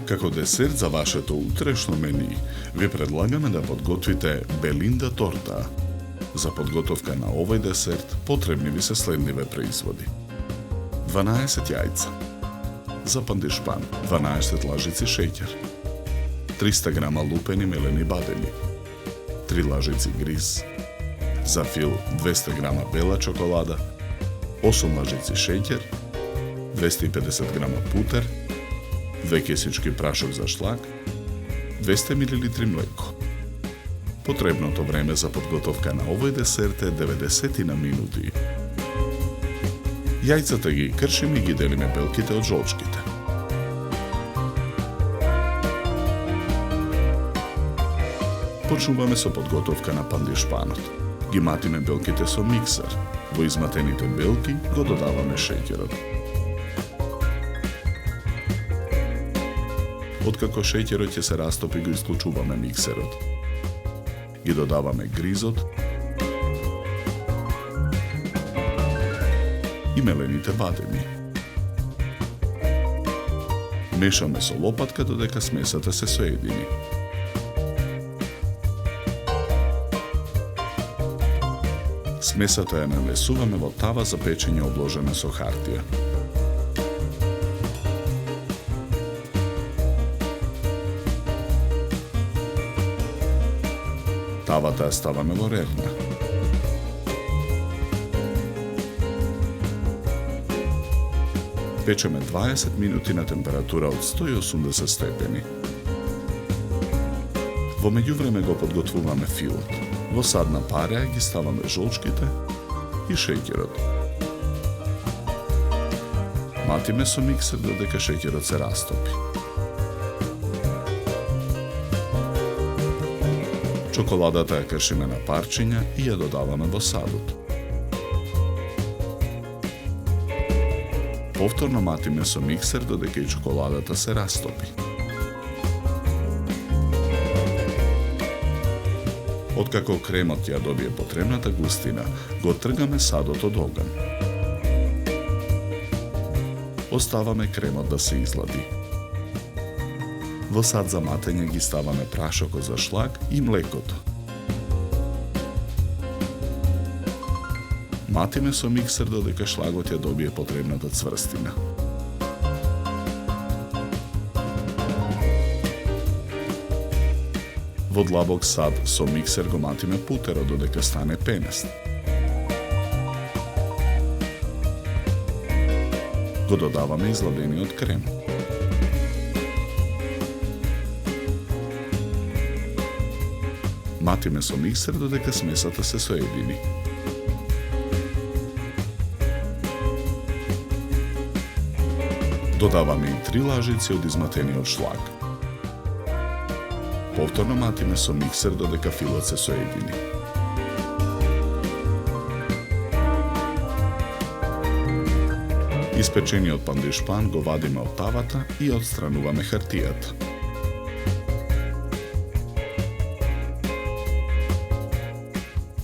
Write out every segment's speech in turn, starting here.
Како десерт за вашето утрешно мени, ви предлагаме да подготвите Белинда торта. За подготовка на овој десерт потребни ви се следниве производи. 12 јајца, за пандишпан 12 лажици шеќер, 300 грама лупени мелени бадеми, 3 лажици гриз, за фил 200 грама бела чоколада, 8 лажици шеќер, 250 грама путер, 2 кесички прашок за шлак, 200 мл млеко. Потребното време за подготовка на овој десерт е 90 минути. Јајцата ги кршиме и ги делиме белките од жолчките. Почнуваме со подготовка на пандишпанот. Ги матиме белките со миксер. Во изматените белки го додаваме шеќерот. Откако шеќерот ќе се растопи, го исклучуваме миксерот. Ги додаваме гризот и мелените бадеми. Мешаме со лопатка додека смесата се соедини. Смесата ја нанесуваме во тава за печење обложена со хартија. Тавата ја ставаме во рерна. Печеме 20 минути на температура од 180 степени. Во меѓувреме го подготвуваме филот. Во садна пареја ги ставаме жолчките и шеќерот. Матиме со миксер додека шеќерот се растопи. Чоколадата ја кршиме на парчиња и ја додаваме во садот. Повторно матиме со миксер додека и чоколадата се растопи. Откако кремот ја добие потребната густина, го тргаме садот од оган. Оставаме кремот да се излади. Во сад за матење ги ставаме прашокот за шлак и млекото. Матиме со миксер додека шлагот ја добие потребната цврстина. Во длабок сад со миксер го матиме путерот додека стане пенест. Го додаваме изладениот крем. Матиме со миксер додека смесата се соедини. Додаваме и 3 лажици од изматениот шлак. Повторно матиме со миксер додека филот се соедини. Испечениот пандишпан го вадиме од тавата и отстрануваме хартијата.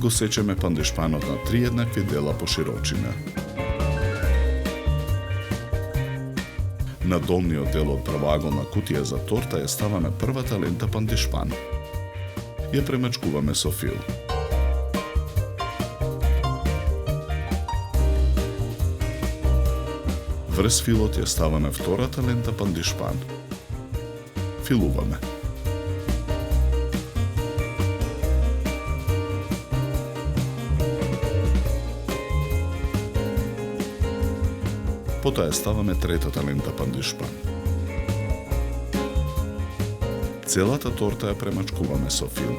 Го сечеме пандишпанот на 3 еднакви дела по широчина. На долниот дел од правоаголна кутија за торта ја ставаме првата лента пандишпан. Ја премачкуваме со фил. Врз филот ја ставаме втората лента пандишпан. Филуваме. Потоа ја ставаме третата лента пандишпан. Целата торта ја премачкуваме со фил.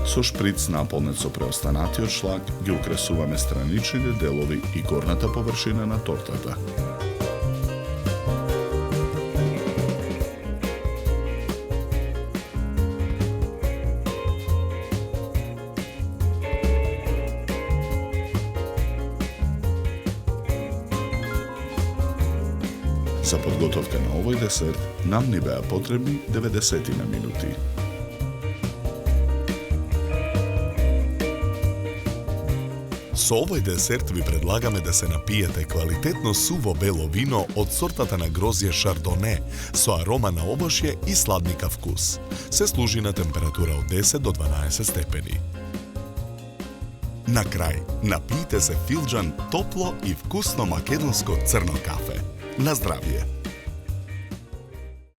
Со шприц наполнет со преостанатиот шлак ги украсуваме страничните делови и горната површина на тортата. За подготовка на овој десерт нам ни беа потребни 90 минути. Со овој десерт ви предлагаме да се напиете квалитетно суво бело вино од сортата на грозје Шардоне со арома на обошје и сладника вкус. Се служи на температура од 10 до 12 степени. На крај, напијте се филџан топло и вкусно македонско црно кафе. На здравје!